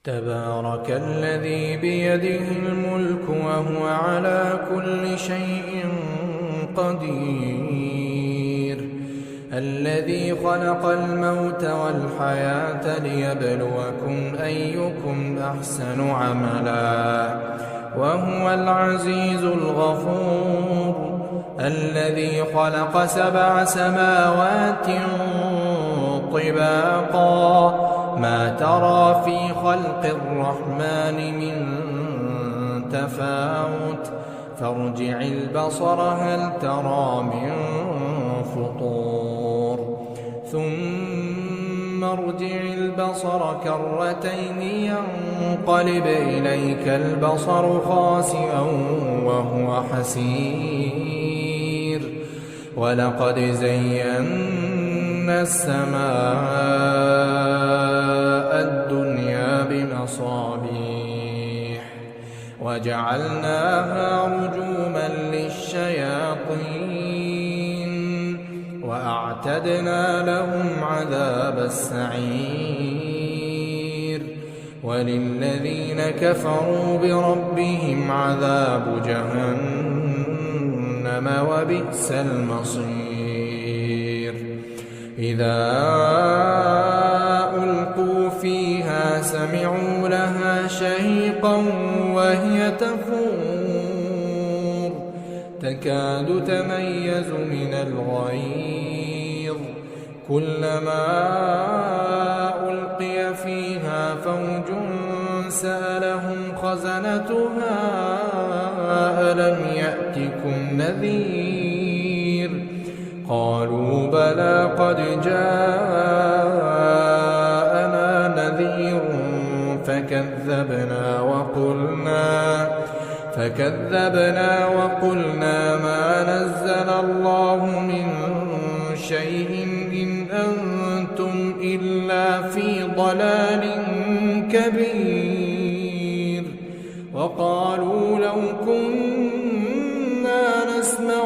تبارك الذي بيده الملك وهو على كل شيء قدير، الذي خلق الموت والحياة ليبلوكم أيكم أحسن عملا، وهو العزيز الغفور، الذي خلق 7 سماوات طباقا، ما ترى في خلق الرحمن من تفاوت، فارجع البصر هل ترى من فطور، ثم ارجع البصر كرتين ينقلب إليك البصر خاسئا وهو حسير، ولقد زينا السماء الدنيا بمصابيح وجعلناها رجوما للشياطين، وأعتدنا لهم عذاب السعير، وللذين كفروا بربهم عذاب جهنم وبئس المصير. إذا ألقوا فيها سمعوا لها شهيقا وهي تفور، تكاد تميز من الغيظ، كلما ألقي فيها فوج سألهم خزنتها ألم يأتكم نذير، قالوا بلى قد جاءنا نذير فكذبنا وقلنا ما نزل الله من شيء إن أنتم إلا في ضلال كبير، وقالوا لو كنا نسمع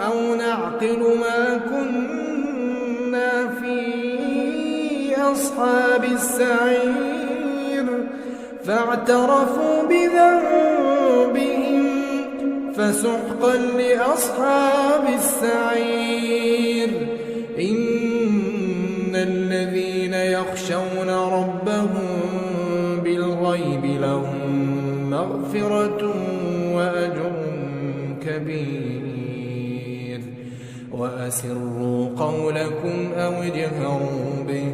أو نعقل ما كنا في أصحاب السعير، فاعترفوا بذنبهم فسحقا لأصحاب السعير. إن الذين يخشون ربهم بالغيب لهم مغفرة وأجر كبير، وأسروا قولكم أو اجهروا به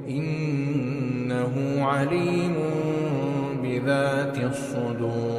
إنه عليم بذات الصدور.